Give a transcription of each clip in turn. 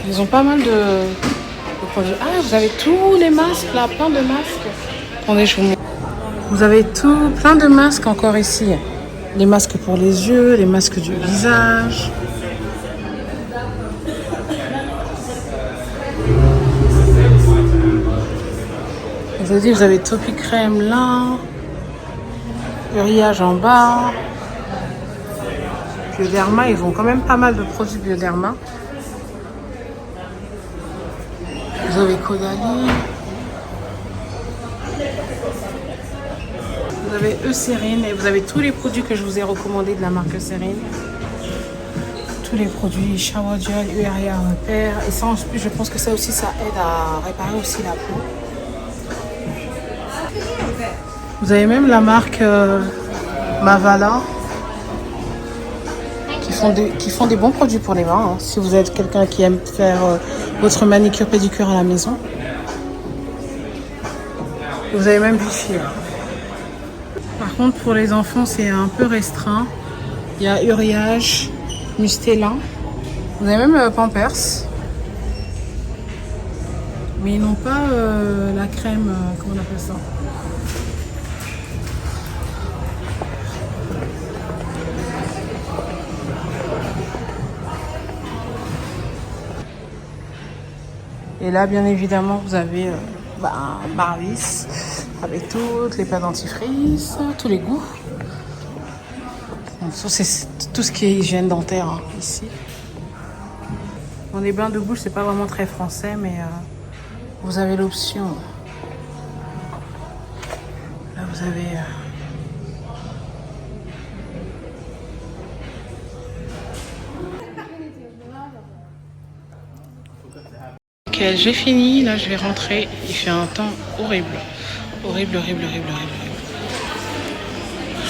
Ils ont pas mal de produits. Ah, vous avez tous les masques là, plein de masques. Attendez, je vous montre. Vous avez tout, plein de masques encore ici. Les masques pour les yeux, les masques du visage. Je vous ai dit, vous avez Topi Crème là. Uriage en bas. Bioderma, ils ont quand même pas mal de produits Bioderma. Vous avez Caudalie. Vous avez Eucérine et vous avez tous les produits que je vous ai recommandés de la marque Eucérine. Tous les produits shower gel, URA repère. Et ça, en plus, je pense que ça aussi, ça aide à réparer aussi la peau. Vous avez même la marque Mavala qui font des bons produits pour les mains. Hein, si vous êtes quelqu'un qui aime faire votre manicure pédicure à la maison. Vous avez même Vichy. Par contre, pour les enfants, c'est un peu restreint. Il y a Uriage, Mustela. Vous avez même Pampers. Mais ils n'ont pas la crème, comment on appelle ça? Et là, bien évidemment, vous avez Barvis avec toutes les pâtes dentifrice, tous les goûts. Donc, c'est tout ce qui est hygiène dentaire hein, ici. Bon, les bains de bouche, c'est pas vraiment très français, mais vous avez l'option. Là, vous avez... Ok, j'ai fini. Là, je vais rentrer. Il fait un temps horrible. Horrible.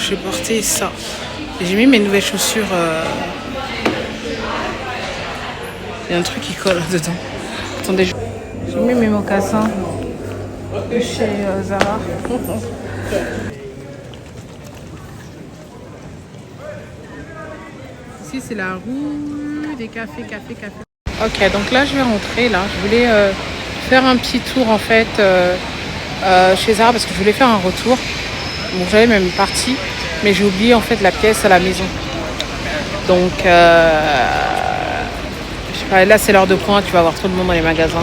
J'ai porté ça. J'ai mis mes nouvelles chaussures. Il y a un truc qui colle dedans. Attendez, j'ai mis mes mocassins de chez Zara. Ici, c'est la rue des cafés. Ok, donc là, je vais rentrer. Là, je voulais faire un petit tour en fait chez Zara parce que je voulais faire un retour. Bon, j'avais même parti, mais j'ai oublié en fait la pièce à la maison. Donc, je sais pas, là c'est l'heure de pointe, tu vas avoir trop de monde dans les magasins.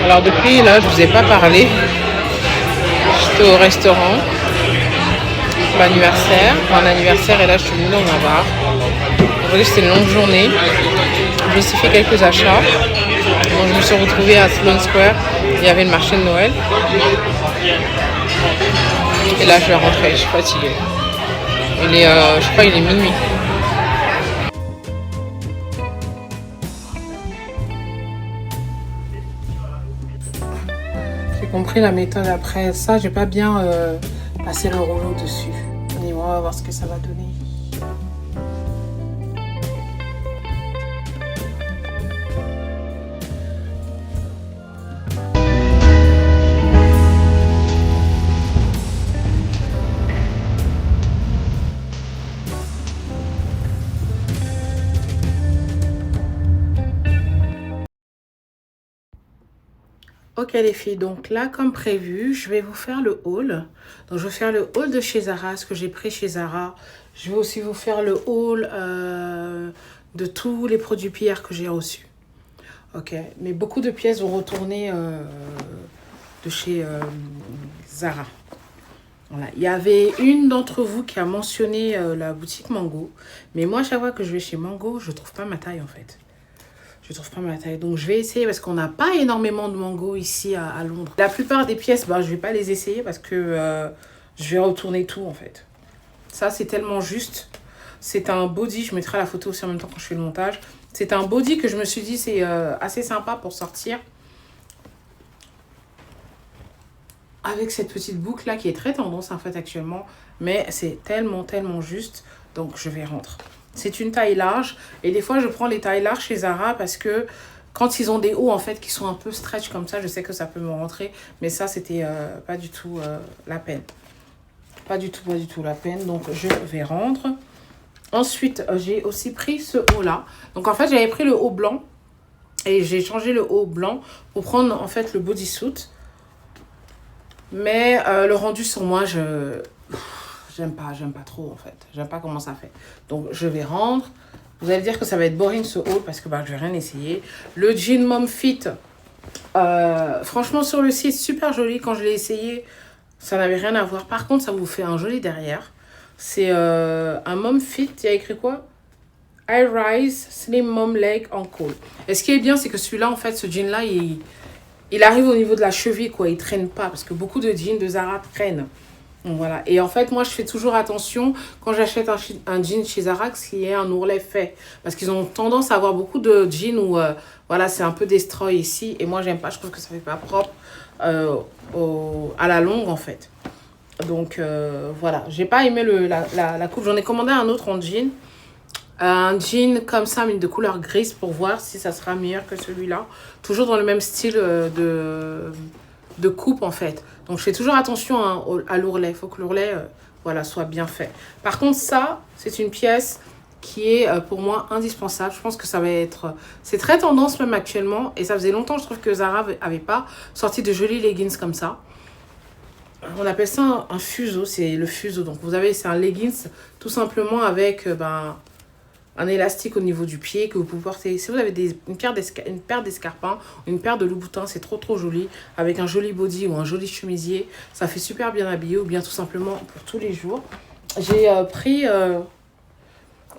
Alors depuis là, je vous ai pas parlé. J'étais au restaurant, mon anniversaire, et là je suis venue dans un bar. Aujourd'hui c'était une longue journée. Je me suis fait quelques achats. Donc je me suis retrouvée à Sloane Square. Il y avait le marché de Noël. Et là je vais rentrer, je suis fatiguée. Je crois qu'il est minuit. J'ai compris la méthode après ça. J'ai pas bien passé le rouleau dessus. Et on va voir ce que ça va donner. Ok les filles, donc là comme prévu, je vais vous faire le haul. Donc je vais faire le haul de chez Zara, ce que j'ai pris chez Zara. Je vais aussi vous faire le haul de tous les produits PR que j'ai reçus. Ok, mais beaucoup de pièces vont retourner de chez Zara. Voilà. Il y avait une d'entre vous qui a mentionné la boutique Mango. Mais moi, à chaque fois que je vais chez Mango, je ne trouve pas ma taille en fait. Je trouve pas ma taille. Donc, je vais essayer parce qu'on n'a pas énormément de mango ici à Londres. La plupart des pièces, bah, je vais pas les essayer parce que je vais retourner tout, en fait. Ça, c'est tellement juste. C'est un body. Je mettrai la photo aussi en même temps quand je fais le montage. C'est un body que je me suis dit, c'est assez sympa pour sortir. Avec cette petite boucle-là qui est très tendance, en fait, actuellement. Mais c'est tellement, tellement juste. Donc, je vais rentrer. C'est une taille large. Et des fois, je prends les tailles larges chez Zara parce que quand ils ont des hauts, en fait, qui sont un peu stretch comme ça, je sais que ça peut me rentrer. Mais ça, c'était pas du tout la peine. Pas du tout la peine. Donc, je vais rendre. Ensuite, j'ai aussi pris ce haut-là. Donc, en fait, j'avais pris le haut blanc. Et j'ai changé le haut blanc pour prendre, en fait, le bodysuit. Mais le rendu sur moi, j'aime pas trop en fait. J'aime pas comment ça fait. Donc je vais rendre. Vous allez dire que ça va être boring ce haul parce que bah, je vais rien essayer. Le jean Mom Fit. Franchement sur le site, super joli. Quand je l'ai essayé, ça n'avait rien à voir. Par contre, ça vous fait un joli derrière. C'est un Mom Fit. Il y a écrit quoi? High Rise Slim Mom Leg Ankle. Et ce qui est bien, c'est que celui-là, en fait, ce jean-là, il arrive au niveau de la cheville, quoi. Il traîne pas parce que beaucoup de jeans de Zara traînent. Donc, voilà. Et en fait, moi, je fais toujours attention quand j'achète un jean chez Zara qu'il y ait un ourlet fait. Parce qu'ils ont tendance à avoir beaucoup de jeans où, voilà, c'est un peu destroy ici. Et moi, j'aime pas. Je trouve que ça fait pas propre à la longue, en fait. Donc, voilà. J'ai pas aimé la coupe. J'en ai commandé un autre en jean. Un jean comme ça, mais de couleur grise pour voir si ça sera meilleur que celui-là. Toujours dans le même style de coupe, en fait. Donc, je fais toujours attention à l'ourlet. Il faut que l'ourlet voilà, soit bien fait. Par contre, ça, c'est une pièce qui est pour moi indispensable. Je pense que ça va être... C'est très tendance même actuellement. Et ça faisait longtemps, je trouve, que Zara avait pas sorti de jolis leggings comme ça. On appelle ça un fuseau. C'est le fuseau. Donc, vous avez, c'est un leggings tout simplement avec... un élastique au niveau du pied que vous pouvez porter. Si vous avez une paire d'escarpins, une paire de loups-boutins, c'est trop joli. Avec un joli body ou un joli chemisier, ça fait super bien habillé ou bien tout simplement pour tous les jours. J'ai pris,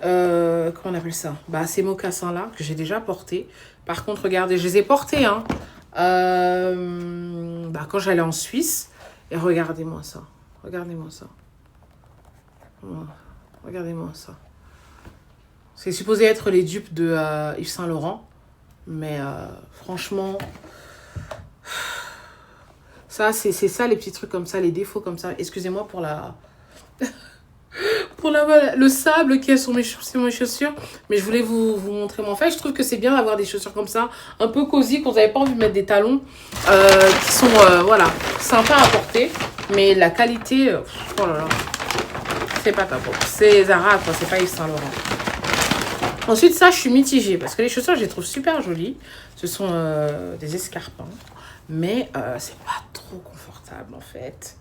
comment on appelle ça? Bah, ces mocassins-là que j'ai déjà portés. Par contre, regardez, je les ai portés hein, bah, quand j'allais en Suisse. Et regardez-moi ça. Regardez-moi ça. Regardez-moi ça. C'est supposé être les dupes de Yves Saint Laurent. Mais franchement, ça, c'est ça les petits trucs comme ça, les défauts comme ça. Excusez-moi pour la... pour le sable qui est sur mes chaussures. Mais je voulais vous montrer mon fait. Je trouve que c'est bien d'avoir des chaussures comme ça, un peu cosy, quand vous n'avez pas envie de mettre des talons qui sont, voilà, sympas à porter. Mais la qualité, oh là là, c'est pas top. C'est Zara, quoi, c'est pas Yves Saint Laurent. Ensuite, ça, je suis mitigée parce que les chaussures, je les trouve super jolies. Ce sont des escarpins, mais c'est pas trop confortable. confortables en fait.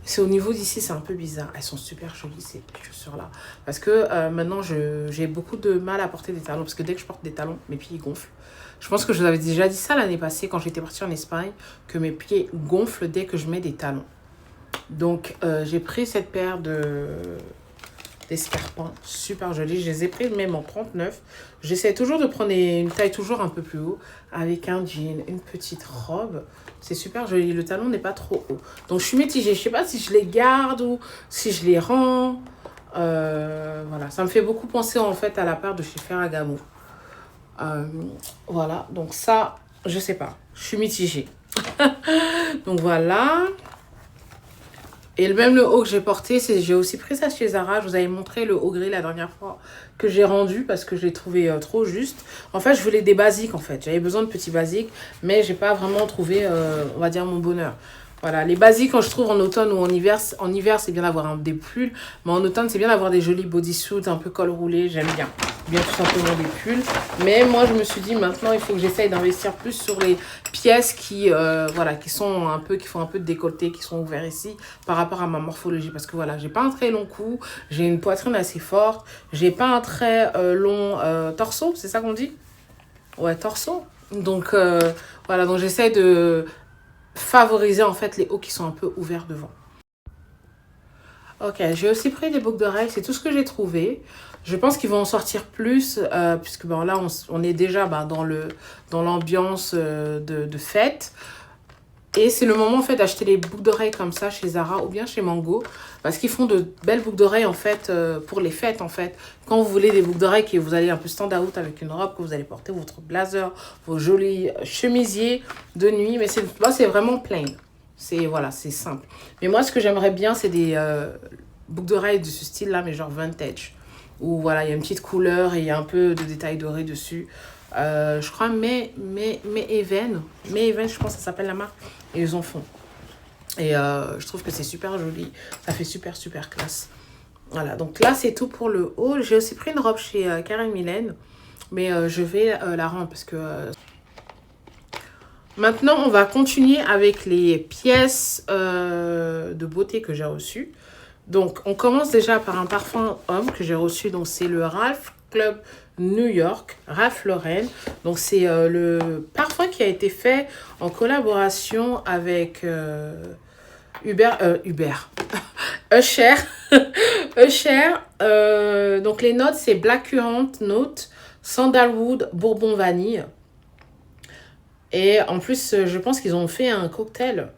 C'est au niveau d'ici, c'est un peu bizarre. Elles sont super jolies ces chaussures-là. Parce que maintenant, j'ai beaucoup de mal à porter des talons. Parce que dès que je porte des talons, mes pieds gonflent. Je pense que je vous avais déjà dit ça l'année passée quand j'étais partie en Espagne. Que mes pieds gonflent dès que je mets des talons. Donc, j'ai pris cette paire d'escarpins super jolis. Je les ai pris même en 39. J'essaie toujours de prendre une taille toujours un peu plus haut. Avec un jean, une petite robe. C'est super joli. Le talon n'est pas trop haut. Donc, je suis mitigée. Je ne sais pas si je les garde ou si je les rends. Voilà. Ça me fait beaucoup penser en fait à la paire de chez Ferragamo. Voilà. Donc, ça, je sais pas. Je suis mitigée. Donc, voilà. Et même le haut que j'ai porté, j'ai aussi pris ça chez Zara. Je vous avais montré le haut gris la dernière fois que j'ai rendu parce que je l'ai trouvé trop juste. En fait, je voulais des basiques en fait. J'avais besoin de petits basiques, mais j'ai pas vraiment trouvé, on va dire, mon bonheur. Voilà, les basiques, quand je trouve en automne ou en hiver, c'est bien d'avoir des pulls. Mais en automne, c'est bien d'avoir des jolis bodysuits, un peu col roulé. J'aime bien. Bien tout simplement des pulls. Mais moi, je me suis dit, maintenant, il faut que j'essaye d'investir plus sur les pièces voilà, qui font un peu de décolleté, qui sont ouvertes ici, par rapport à ma morphologie. Parce que voilà, j'ai pas un très long cou, j'ai une poitrine assez forte, j'ai pas un très long torso, c'est ça qu'on dit? Ouais, torso. Donc, voilà, donc j'essaye de favoriser en fait les hauts qui sont un peu ouverts devant. Ok, j'ai aussi pris des boucles d'oreilles, c'est tout ce que j'ai trouvé. Je pense qu'ils vont en sortir plus, puisque bon, là, on est déjà dans l'ambiance de fête. Et c'est le moment en fait d'acheter les boucles d'oreilles comme ça chez Zara ou bien chez Mango. Parce qu'ils font de belles boucles d'oreilles en fait pour les fêtes en fait. Quand vous voulez des boucles d'oreilles que vous allez un peu stand out avec une robe, que vous allez porter votre blazer, vos jolis chemisiers de nuit. Mais là c'est vraiment plain. Voilà, c'est simple. Mais moi ce que j'aimerais bien c'est des boucles d'oreilles de ce style là mais genre vintage. Où voilà, il y a une petite couleur et il y a un peu de détails dorés dessus. Je crois May Even, je pense que ça s'appelle la marque. Et ils en font. Et je trouve que c'est super joli. Ça fait super classe. Voilà, donc là c'est tout pour le haut. J'ai aussi pris une robe chez Karen Millen. Mais je vais la rendre parce que... Maintenant on va continuer avec les pièces de beauté que j'ai reçues. Donc on commence déjà par un parfum homme que j'ai reçu. Donc c'est le Ralph Club New York, Ralph Lauren. Donc c'est le parfum qui a été fait en collaboration avec Usher. Usher. Donc les notes c'est Black Currant Note, Sandalwood, Bourbon Vanille. Et en plus je pense qu'ils ont fait un cocktail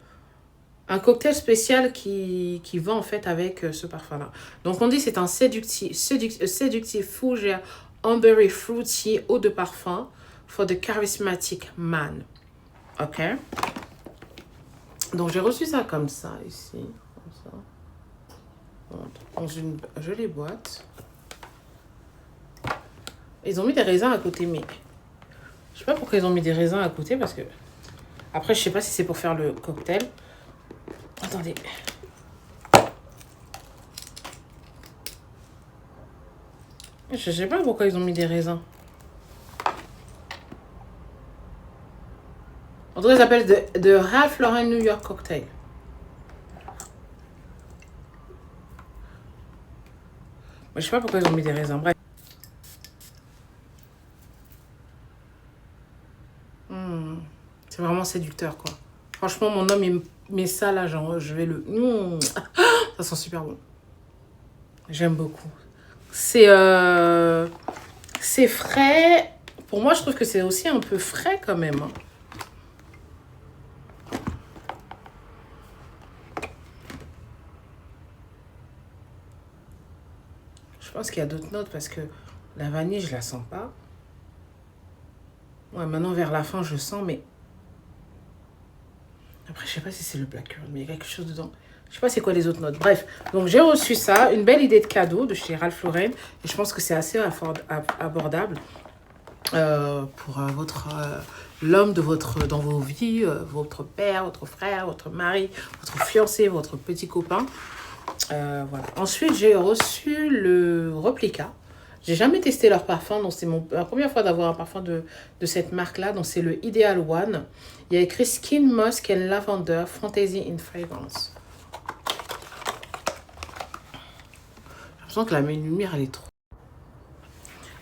spécial qui va en fait avec ce parfum-là. Donc on dit c'est un séductif fougère ambery fruity eau de parfum for the charismatic man. Ok. Donc j'ai reçu ça comme ça ici. Comme ça. Dans une jolie boîte. Ils ont mis des raisins à côté, mais je sais pas pourquoi ils ont mis des raisins à côté parce que après je sais pas si c'est pour faire le cocktail. Attendez. Je sais pas pourquoi ils ont mis des raisins. En tout cas, ça s'appelle The Ralph Lauren New York Cocktail. Mais je sais pas pourquoi ils ont mis des raisins. Bref. C'est vraiment séducteur, quoi. Franchement, mon homme, il met ça là, genre, je vais le... Ça sent super bon. J'aime beaucoup. C'est frais. Pour moi, je trouve que c'est aussi un peu frais quand même. Hein. Je pense qu'il y a d'autres notes parce que la vanille, je la sens pas. Ouais, maintenant, vers la fin, je sens, mais... Après, je sais pas si c'est le Black Currant, mais il y a quelque chose dedans. Je sais pas c'est quoi les autres notes. Bref, donc j'ai reçu ça. Une belle idée de cadeau de chez Ralph Lauren. Et je pense que c'est assez abordable pour l'homme dans vos vies, votre père, votre frère, votre mari, votre fiancé, votre petit copain. Voilà. Ensuite, j'ai reçu le replica J'ai jamais testé leur parfum, donc c'est la première fois d'avoir un parfum de cette marque-là. Donc c'est le Ideal One. Il y a écrit Skin Musk and Lavender Fantasy in Fragrance. J'ai l'impression que la lumière, elle est trop...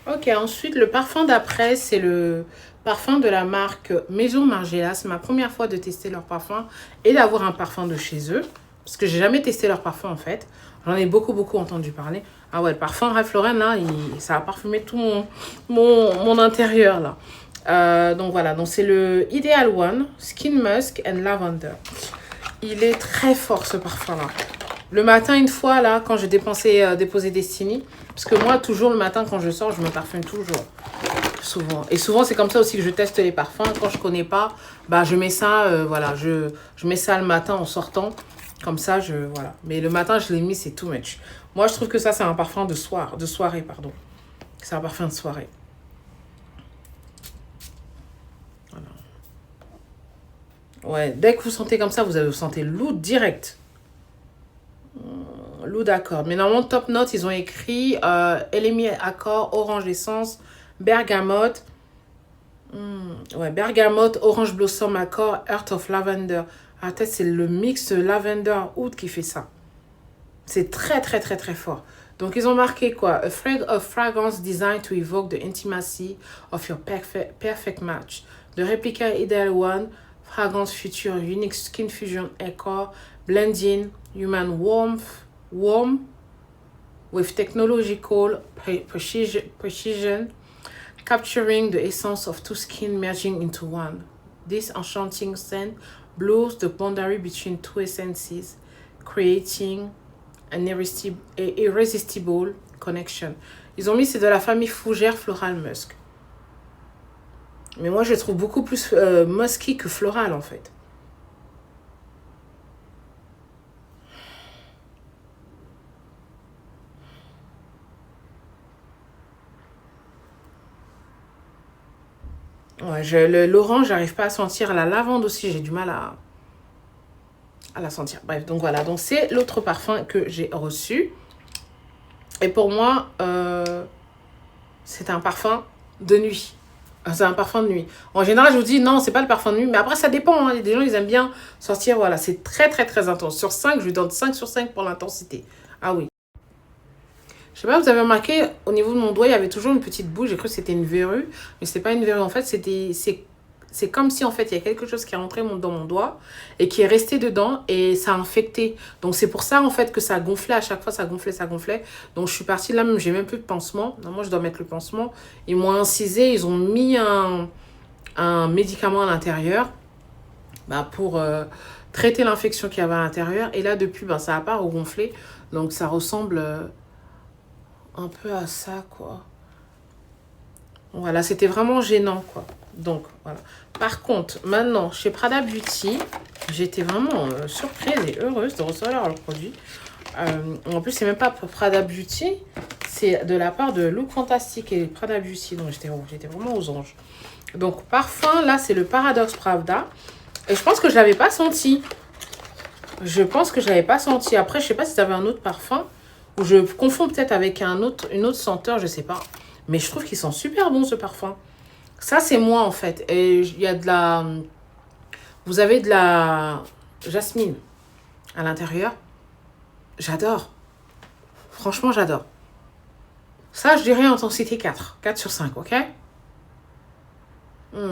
Ok, ensuite, le parfum d'après, c'est le parfum de la marque Maison Margiela. C'est ma première fois de tester leur parfum et d'avoir un parfum de chez eux. Parce que j'ai jamais testé leur parfum, en fait. J'en ai beaucoup entendu parler. Ah ouais, le parfum Ralph Lauren, là, ça a parfumé tout mon intérieur, là. Donc voilà, donc c'est le Ideal One, Skin Musk and Lavender. Il est très fort, ce parfum-là. Le matin, une fois, là, quand j'ai déposé Destiny, parce que moi, toujours le matin, quand je sors, je me parfume toujours. Souvent. Et souvent, c'est comme ça aussi que je teste les parfums. Quand je connais pas, bah, je mets ça, voilà, je mets ça le matin en sortant. Comme ça, voilà. Mais le matin, je l'ai mis, c'est too much. Moi, je trouve que ça, c'est un parfum de soirée, pardon. C'est un parfum de soirée. Voilà. Ouais, dès que vous sentez comme ça, vous sentez l'oud direct. L'oud d'accord. Mais normalement, top note, ils ont écrit LMI accord, orange essence, bergamote. Ouais, bergamote, orange blossom accord, earth of lavender. Ah, peut-être c'est le mix lavender oud qui fait ça. C'est très fort. Donc, ils ont marqué quoi? A fragrance designed to evoke the intimacy of your perfect match. The replica Ideal One, fragrance future, unique skin fusion accord, blending human warmth with technological precision, capturing the essence of two skin merging into one. This enchanting scent blurs the boundary between two essences, creating an irresistible connection. Ils ont mis, c'est de la famille fougère floral musk. Mais moi, je le trouve beaucoup plus musky que floral, en fait. Ouais, l'orange, j'arrive pas à sentir. La lavande aussi, j'ai du mal à la sentir. Bref, donc voilà. Donc, c'est l'autre parfum que j'ai reçu. Et pour moi, c'est un parfum de nuit. C'est un parfum de nuit. En général, je vous dis, non, c'est pas le parfum de nuit. Mais après, ça dépend. Hein. Des gens, ils aiment bien sortir. Voilà, c'est très intense. Sur 5, je lui donne 5 sur 5 pour l'intensité. Ah oui. Je sais pas, vous avez remarqué, au niveau de mon doigt, il y avait toujours une petite boule. J'ai cru que c'était une verrue. Mais c'était pas une verrue. En fait, c'est comme si, en fait, il y a quelque chose qui est rentré dans mon doigt et qui est resté dedans et ça a infecté. Donc, c'est pour ça, en fait, que ça gonflait. À chaque fois, ça gonflait. Donc, je suis partie là, même, j'ai même plus de pansement. Non, moi, je dois mettre le pansement. Ils m'ont incisé. Ils ont mis un médicament à l'intérieur pour traiter l'infection qu'il y avait à l'intérieur. Et là, depuis, ça n'a pas regonflé. Donc, ça ressemble un peu à ça, quoi. Voilà, c'était vraiment gênant, quoi. Donc, voilà. Par contre, maintenant, chez Prada Beauty, j'étais vraiment surprise et heureuse de recevoir leur produit. En plus, c'est même pas pour Prada Beauty, c'est de la part de Look Fantastic et Prada Beauty. Donc, j'étais vraiment aux anges. Donc, parfum, là, c'est le Paradox Pravda. Et je pense que je l'avais pas senti. Après, je sais pas si ça avait un autre parfum. Ou je confonds peut-être avec une autre senteur, je sais pas. Mais je trouve qu'il sent super bon, ce parfum. Ça, c'est moi, en fait. Et il y a de la... Vous avez de la jasmine à l'intérieur. J'adore. Franchement, j'adore. Ça, je dirais intensité 4. 4 sur 5, ok?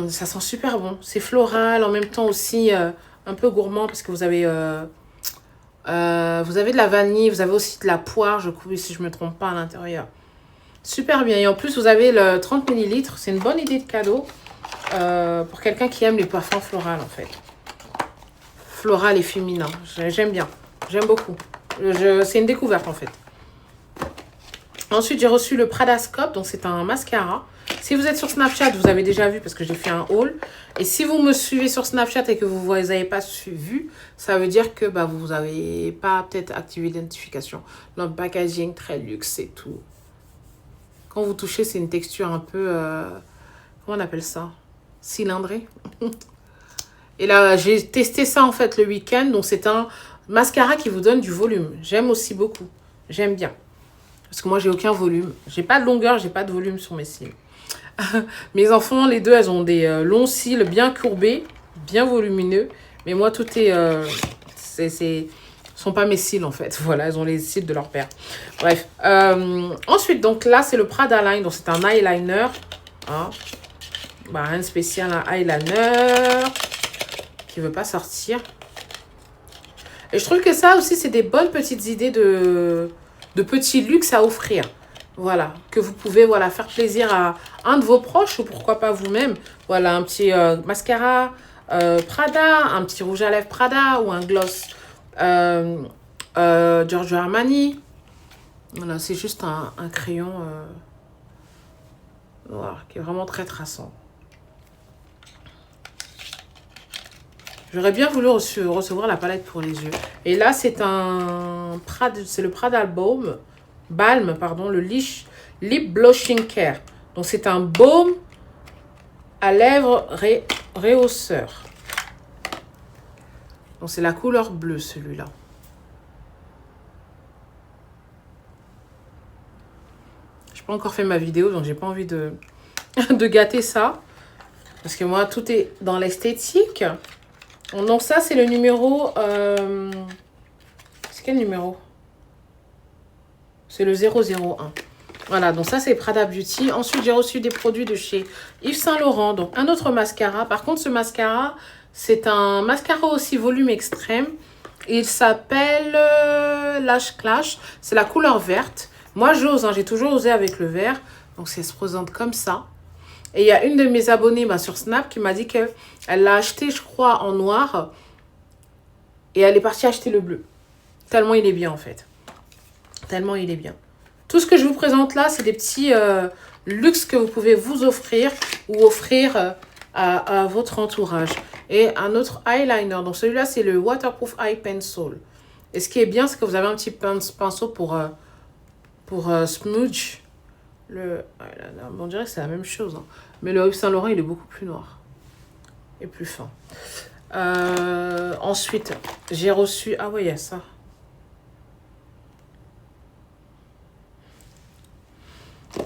Ça sent super bon. C'est floral, en même temps aussi un peu gourmand parce que vous avez de la vanille, vous avez aussi de la poire, je crois, si je ne me trompe pas, à l'intérieur. Super bien. Et en plus, vous avez le 30 ml. C'est une bonne idée de cadeau pour quelqu'un qui aime les parfums floraux, en fait. Floral et féminin. J'aime bien. J'aime beaucoup. C'est une découverte, en fait. Ensuite, j'ai reçu le Pradascope. Donc, c'est un mascara. Si vous êtes sur Snapchat, vous avez déjà vu parce que j'ai fait un haul. Et si vous me suivez sur Snapchat et que vous n'avez pas vu, ça veut dire que vous n'avez pas peut-être activé l'identification. Le packaging très luxe et tout. Quand vous touchez, c'est une texture un peu... comment on appelle ça? Cylindrée. Et là, j'ai testé ça en fait le week-end. Donc, c'est un mascara qui vous donne du volume. J'aime aussi beaucoup. J'aime bien. Parce que moi, j'ai aucun volume. J'ai pas de longueur, j'ai pas de volume sur mes cils. Mes enfants, les deux, elles ont des longs cils bien courbés, bien volumineux. Mais moi, tout est... sont pas mes cils, en fait. Voilà, elles ont les cils de leur père. Bref. Ensuite, donc là, c'est le Prada Line. Donc, c'est un eyeliner. Hein. Bah, rien de spécial, un eyeliner qui veut pas sortir. Et je trouve que ça aussi, c'est des bonnes petites idées de petits luxe à offrir. Voilà, que vous pouvez voilà, faire plaisir à un de vos proches ou pourquoi pas vous-même. Voilà, un petit mascara Prada, un petit rouge à lèvres Prada ou un gloss Giorgio Armani. Voilà, c'est juste un crayon noir qui est vraiment très traçant. J'aurais bien voulu recevoir la palette pour les yeux. Et là, c'est le Prada Balm, pardon, le Lip Blushing Care. Donc, c'est un baume à lèvres rehausseur. Donc, c'est la couleur bleue, celui-là. Je n'ai pas encore fait ma vidéo, donc j'ai pas envie de gâter ça. Parce que moi, tout est dans l'esthétique. Donc ça, c'est le numéro... c'est quel numéro? C'est le 001. Voilà, donc ça, c'est Prada Beauty. Ensuite, j'ai reçu des produits de chez Yves Saint Laurent. Donc, un autre mascara. Par contre, ce mascara, c'est un mascara aussi volume extrême. Il s'appelle Lash Clash. C'est la couleur verte. Moi, j'ose. Hein, j'ai toujours osé avec le vert. Donc, ça se présente comme ça. Et il y a une de mes abonnées sur Snap qui m'a dit qu'elle l'a acheté, je crois, en noir. Et elle est partie acheter le bleu. Tellement il est bien, en fait. Tellement il est bien. Tout ce que je vous présente là, c'est des petits luxe que vous pouvez vous offrir ou offrir à votre entourage. Et un autre eyeliner. Donc celui-là, c'est le Waterproof Eye Pencil. Et ce qui est bien, c'est que vous avez un petit pinceau pour smudge. On dirait que c'est la même chose. Hein. Mais le Yves Saint Laurent, il est beaucoup plus noir. Et plus fin. Ensuite, j'ai reçu... Ah ouais, il y a ça.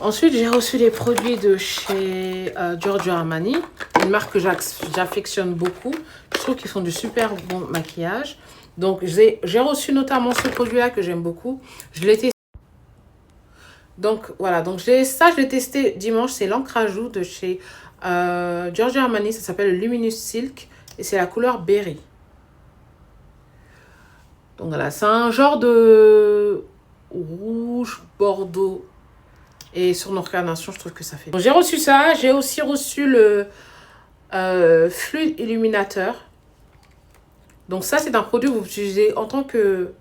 Ensuite, j'ai reçu des produits de chez Giorgio Armani. Une marque que j'affectionne beaucoup. Je trouve qu'ils font du super bon maquillage. Donc, j'ai reçu notamment ce produit-là que j'aime beaucoup. Je l'ai testé. Donc, voilà. Donc, je l'ai testé dimanche. C'est l'encre à joues de chez Giorgio Armani. Ça s'appelle le Luminous Silk. Et c'est la couleur Berry. Donc, voilà. C'est un genre de rouge bordeaux. Et sur nos recarnations, je trouve que ça fait... J'ai reçu ça. J'ai aussi reçu le Fluid Illuminateur. Donc ça, c'est un produit que vous utilisez en tant que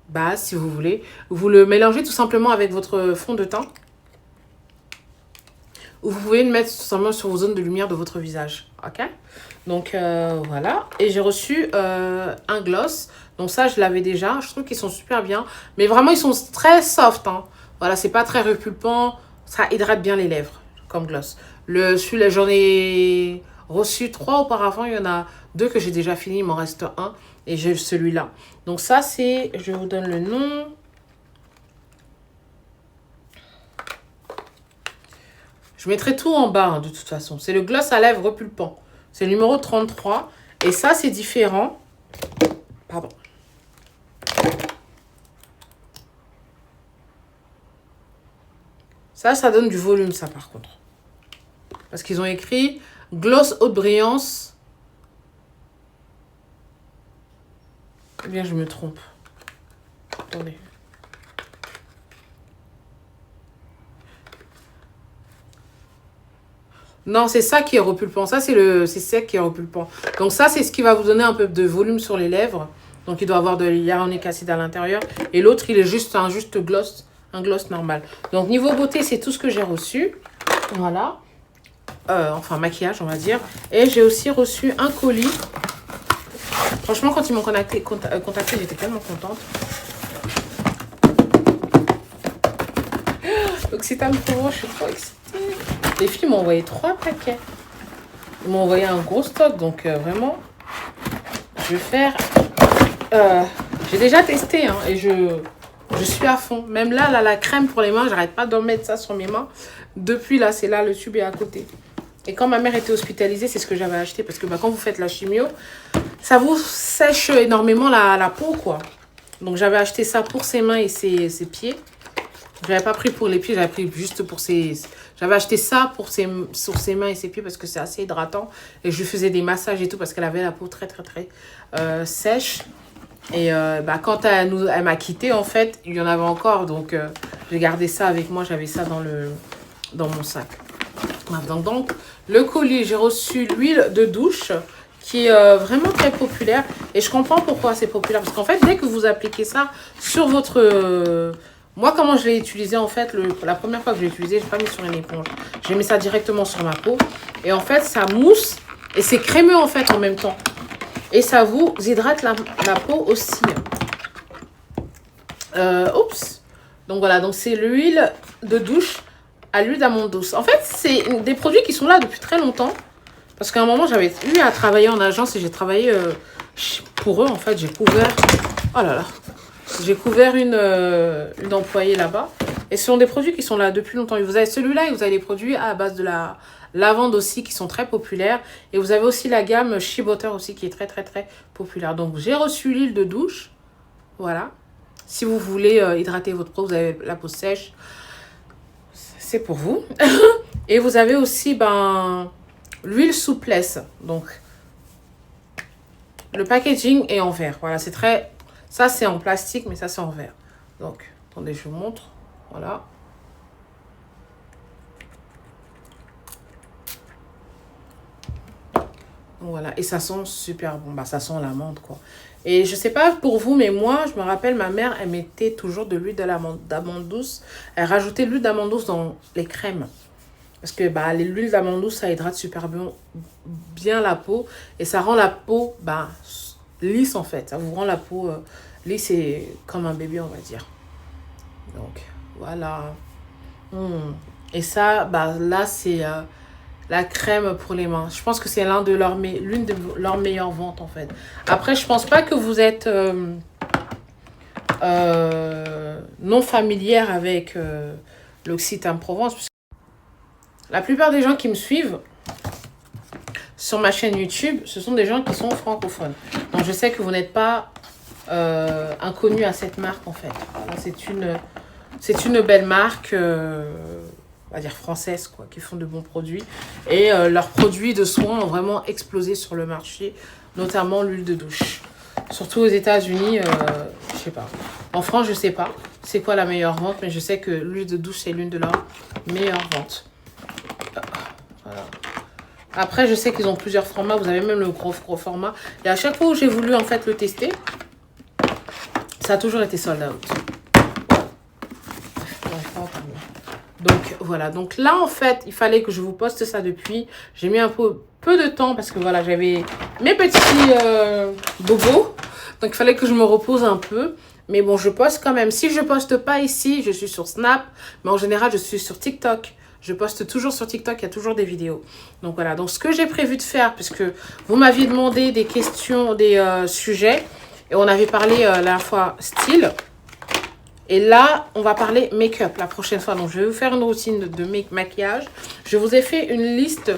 base, si vous voulez. Vous le mélangez tout simplement avec votre fond de teint. Ou vous pouvez le mettre tout simplement sur vos zones de lumière de votre visage. Ok? Donc voilà. Et j'ai reçu un gloss. Donc ça, je l'avais déjà. Je trouve qu'ils sont super bien. Mais vraiment, ils sont très soft. Hein. Voilà, c'est pas très repulpant. Ça hydrate bien les lèvres comme gloss. Celui-là, j'en ai reçu 3 auparavant. Il y en a 2 que j'ai déjà fini. Il m'en reste un. Et j'ai celui-là. Donc ça, c'est... Je vous donne le nom. Je mettrai tout en bas, hein, de toute façon. C'est le gloss à lèvres repulpant. C'est le numéro 33. Et ça, c'est différent. Pardon. Ça donne du volume, ça, par contre. Parce qu'ils ont écrit gloss haute brillance. Eh bien, je me trompe. Attendez. Non, c'est ça qui est repulpant. Ça, c'est sec qui est repulpant. Donc ça, c'est ce qui va vous donner un peu de volume sur les lèvres. Donc, il doit avoir de l'hyaluronique acide à l'intérieur. Et l'autre, il est juste un gloss. Un gloss normal. Donc, niveau beauté, c'est tout ce que j'ai reçu. Voilà. Enfin, maquillage, on va dire. Et j'ai aussi reçu un colis. Franchement, quand ils m'ont contacté, j'étais tellement contente. L'Occitane Provence, je suis trop excitée. Les filles m'ont envoyé 3 paquets. Ils m'ont envoyé un gros stock. Donc, vraiment, je vais faire... j'ai déjà testé, hein, et Je suis à fond. Même là, la crème pour les mains, j'arrête pas d'en mettre ça sur mes mains. Depuis là, c'est là, le tube est à côté. Et quand ma mère était hospitalisée, c'est ce que j'avais acheté. Parce que quand vous faites la chimio, ça vous sèche énormément la peau, quoi. Donc j'avais acheté ça pour ses mains et ses pieds. Je n'avais pas pris pour les pieds, j'avais pris juste pour ses... J'avais acheté ça pour sur ses mains et ses pieds parce que c'est assez hydratant. Et je lui faisais des massages et tout parce qu'elle avait la peau très sèche. Et quand elle m'a quitté, en fait, il y en avait encore. Donc j'ai gardé ça avec moi, j'avais ça dans mon sac. Donc le colis, j'ai reçu l'huile de douche qui est vraiment très populaire. Et je comprends pourquoi c'est populaire. Parce qu'en fait, dès que vous appliquez ça sur votre... Moi, comment je l'ai utilisé, en fait, la première fois que je l'ai utilisé, je n'ai pas mis sur une éponge. J'ai mis ça directement sur ma peau. Et en fait, ça mousse et c'est crémeux, en fait, en même temps. Et ça vous hydrate la peau aussi. Oups. Donc voilà, donc c'est l'huile de douche à l'huile d'amande douce. En fait, c'est des produits qui sont là depuis très longtemps. Parce qu'à un moment, j'avais eu à travailler en agence et j'ai travaillé pour eux, en fait. J'ai couvert... Oh là là. J'ai couvert une employée là-bas. Et ce sont des produits qui sont là depuis longtemps. Et vous avez celui-là et vous avez les produits à base de la lavande aussi qui sont très populaires. Et vous avez aussi la gamme Shea Butter aussi qui est très populaire. Donc j'ai reçu l'huile de douche. Voilà. Si vous voulez hydrater votre peau, vous avez la peau sèche. C'est pour vous. Et vous avez aussi l'huile souplesse. Donc le packaging est en verre. Voilà, c'est très... Ça, c'est en plastique, mais ça, c'est en verre. Donc, attendez, je vous montre. Voilà. Donc, voilà. Et ça sent super bon. Ça sent l'amande, quoi. Et je sais pas pour vous, mais moi, je me rappelle, ma mère, elle mettait toujours de l'huile d'amande douce. Elle rajoutait de l'huile d'amande douce dans les crèmes. Parce que l'huile d'amande douce, ça hydrate super bien la peau. Et ça rend la peau lisse, en fait. Ça vous rend la peau... lisse et comme un bébé, on va dire. Donc, voilà. Et ça, là, c'est la crème pour les mains. Je pense que c'est l'une de leurs meilleures ventes, en fait. Après, je pense pas que vous êtes non familière avec l'Occitane Provence. Parce que la plupart des gens qui me suivent sur ma chaîne YouTube, ce sont des gens qui sont francophones. Donc, je sais que vous n'êtes pas... inconnu à cette marque, en fait. Voilà, c'est une belle marque, on va dire française, quoi, qui font de bons produits. Et leurs produits de soins ont vraiment explosé sur le marché, notamment l'huile de douche. Surtout aux États-Unis, je sais pas. En France, je sais pas c'est quoi la meilleure vente, mais je sais que l'huile de douche, c'est l'une de leurs meilleures ventes. Voilà. Après, je sais qu'ils ont plusieurs formats. Vous avez même le gros format. Et à chaque fois où j'ai voulu, en fait, le tester, ça a toujours été sold out. Donc, voilà. Donc là, en fait, il fallait que je vous poste ça depuis. J'ai mis un peu de temps parce que, voilà, j'avais mes petits bobos. Donc, il fallait que je me repose un peu. Mais bon, je poste quand même. Si je poste pas ici, je suis sur Snap. Mais en général, je suis sur TikTok. Je poste toujours sur TikTok, il y a toujours des vidéos. Donc voilà, donc ce que j'ai prévu de faire, puisque vous m'aviez demandé des questions, des sujets, et on avait parlé la dernière fois style. Et là, on va parler make-up la prochaine fois. Donc je vais vous faire une routine de maquillage. Je vous ai fait une liste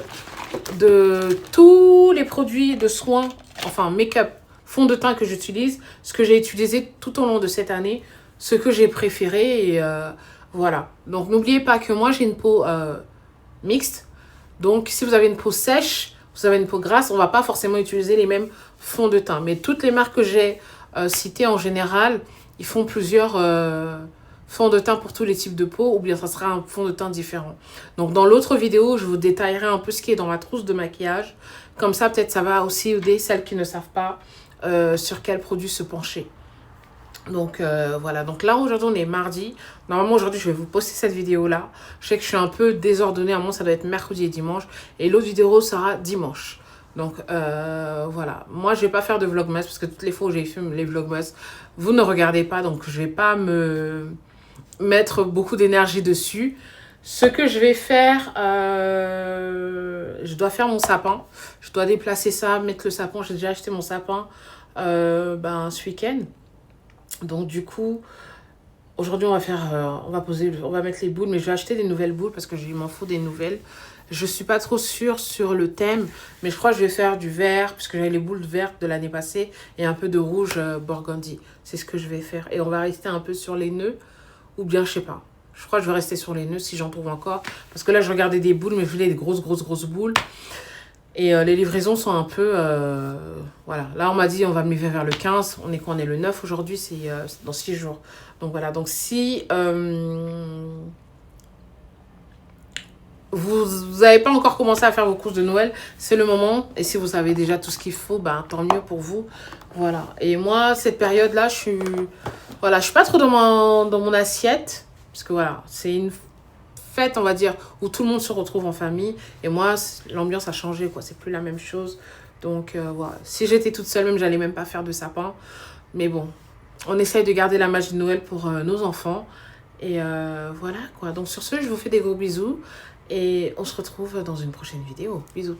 de tous les produits de soins, enfin make-up, fond de teint que j'utilise, ce que j'ai utilisé tout au long de cette année, ce que j'ai préféré et... voilà, donc n'oubliez pas que moi j'ai une peau mixte. Donc si vous avez une peau sèche, vous avez une peau grasse, on ne va pas forcément utiliser les mêmes fonds de teint. Mais toutes les marques que j'ai citées en général, ils font plusieurs fonds de teint pour tous les types de peau, ou bien ça sera un fond de teint différent. Donc dans l'autre vidéo, je vous détaillerai un peu ce qui est dans ma trousse de maquillage. Comme ça, peut-être ça va aussi aider celles qui ne savent pas sur quel produit se pencher. Donc voilà, donc là aujourd'hui on est mardi. Normalement aujourd'hui je vais vous poster cette vidéo là. Je sais que je suis un peu désordonnée, à moi ça doit être mercredi et dimanche. Et l'autre vidéo sera dimanche. Donc voilà, moi je vais pas faire de vlogmas parce que toutes les fois où j'ai fait les vlogmas, vous ne regardez pas. Donc je vais pas me mettre beaucoup d'énergie dessus. Ce que je vais faire, je dois faire mon sapin. Je dois déplacer ça, mettre le sapin. J'ai déjà acheté mon sapin ce week-end. Donc du coup, aujourd'hui, on va faire, on va poser, on va mettre les boules, mais je vais acheter des nouvelles boules parce que je m'en fous des nouvelles. Je suis pas trop sûre sur le thème, mais je crois que je vais faire du vert, puisque j'avais les boules vertes de l'année passée, et un peu de rouge burgundy. C'est ce que je vais faire. Et on va rester un peu sur les nœuds, ou bien je sais pas. Je crois que je vais rester sur les nœuds si j'en trouve encore. Parce que là, je regardais des boules, mais je voulais des grosses boules. Et les livraisons sont un peu... voilà. Là, on m'a dit on va me livrer vers le 15. On est quoi? On est le 9 aujourd'hui, c'est dans 6 jours. Donc voilà. Donc si... vous n'avez pas encore commencé à faire vos courses de Noël, c'est le moment. Et si vous avez déjà tout ce qu'il faut, ben, tant mieux pour vous. Voilà. Et moi, cette période-là, je suis... Voilà, je suis pas trop dans mon assiette. Parce que voilà, c'est une fête, on va dire, où tout le monde se retrouve en famille. Et moi, l'ambiance a changé, quoi. C'est plus la même chose. Donc, voilà. Si j'étais toute seule, même, j'allais même pas faire de sapin. Mais bon, on essaye de garder la magie de Noël pour nos enfants. Et voilà, quoi. Donc, sur ce, je vous fais des gros bisous. Et on se retrouve dans une prochaine vidéo. Bisous.